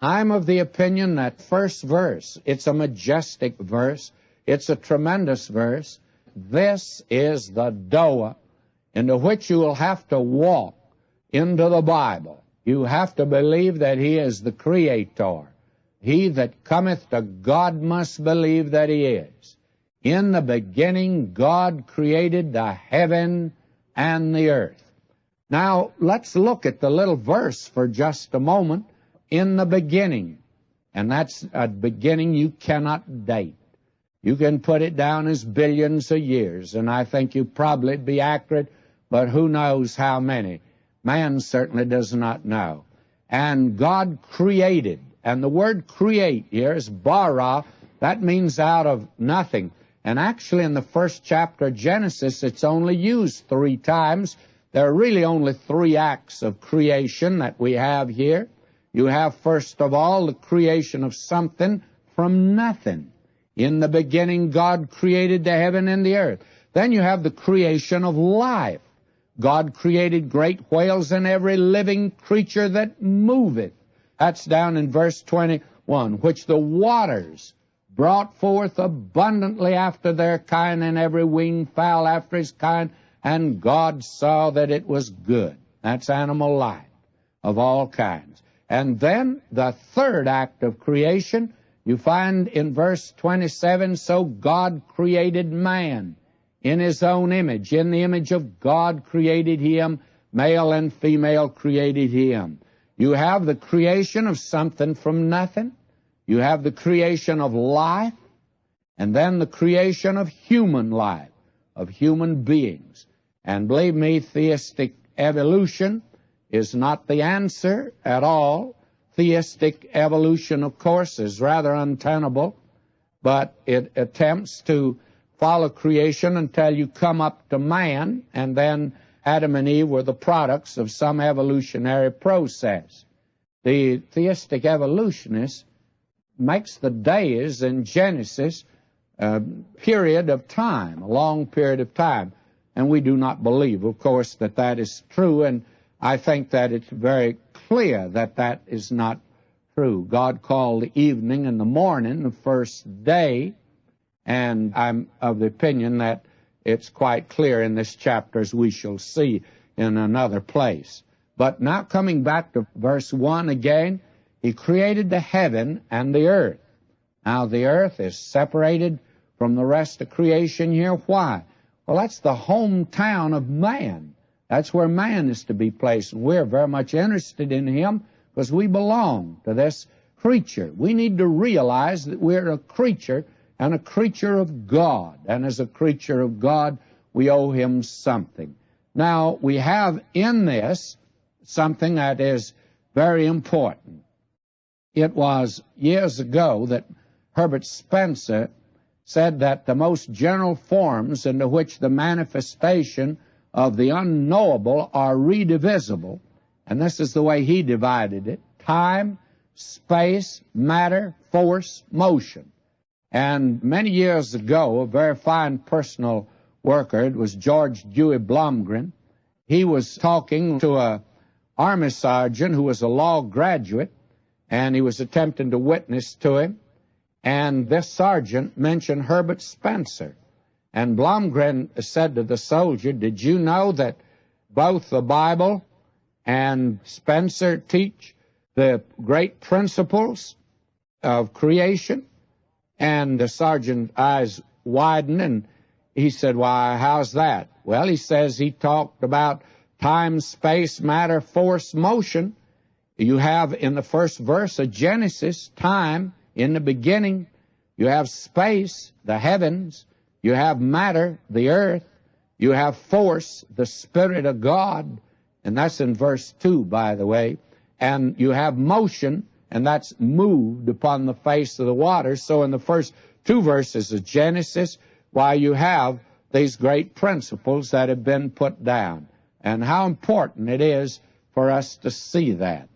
I'm of the opinion that first verse, it's a majestic verse. It's a tremendous verse. This is the door into which you will have to walk into the Bible. You have to believe that He is the Creator. He that cometh to God must believe that He is. In the beginning, God created the heaven and the earth. Now, let's look at the little verse for just a moment. In the beginning. And that's a beginning you cannot date. You can put it down as billions of years, and I think you'd probably be accurate, but who knows how many. Man certainly does not know. And God created, and the word create here is bara. That means out of nothing. And actually in the first chapter of Genesis, it's only used 3 times. There are really only 3 acts of creation that we have here. You have, first of all, the creation of something from nothing. In the beginning, God created the heaven and the earth. Then you have the creation of life. God created great whales and every living creature that moveth. That's down in verse 21, which the waters brought forth abundantly after their kind, and every winged fowl after his kind, and God saw that it was good. That's animal life of all kinds. And then the third act of creation, you find in verse 27, so God created man in His own image. In the image of God created Him, male and female created Him. You have the creation of something from nothing. You have the creation of life, and then the creation of human life, of human beings. And believe me, theistic evolution is not the answer at all. Theistic evolution, of course, is rather untenable, but it attempts to follow creation until you come up to man, and then Adam and Eve were the products of some evolutionary process. The theistic evolutionist makes the days in Genesis a period of time, a long period of time, and we do not believe, of course, that that is true, and I think that it's very clear that that is not true. God called the evening and the morning the first day, and I'm of the opinion that it's quite clear in this chapter, as we shall see in another place. But now coming back to verse 1 again, He created the heaven and the earth. Now the earth is separated from the rest of creation here. Why? Well, that's the hometown of man. That's where man is to be placed. And we're very much interested in him because we belong to this creature. We need to realize that we're a creature and a creature of God. And as a creature of God, we owe Him something. Now, we have in this something that is very important. It was years ago that Herbert Spencer said that the most general forms into which the manifestation of the unknowable are redivisible, and this is the way he divided it: time, space, matter, force, motion. And many years ago, a very fine personal worker, it was George Dewey Blomgren, he was talking to an Army sergeant who was a law graduate, and he was attempting to witness to him, and this sergeant mentioned Herbert Spencer. And Blomgren said to the soldier, did you know that both the Bible and Spencer teach the great principles of creation? And the sergeant's eyes widened, and he said, why, how's that? Well, he says he talked about time, space, matter, force, motion. You have in the first verse of Genesis, time, in the beginning. You have space, the heavens. You have matter, the earth. You have force, the Spirit of God. And that's in verse 2, by the way. And you have motion, and that's moved upon the face of the waters. So in the first 2 verses of Genesis, why, you have these great principles that have been put down. And how important it is for us to see that.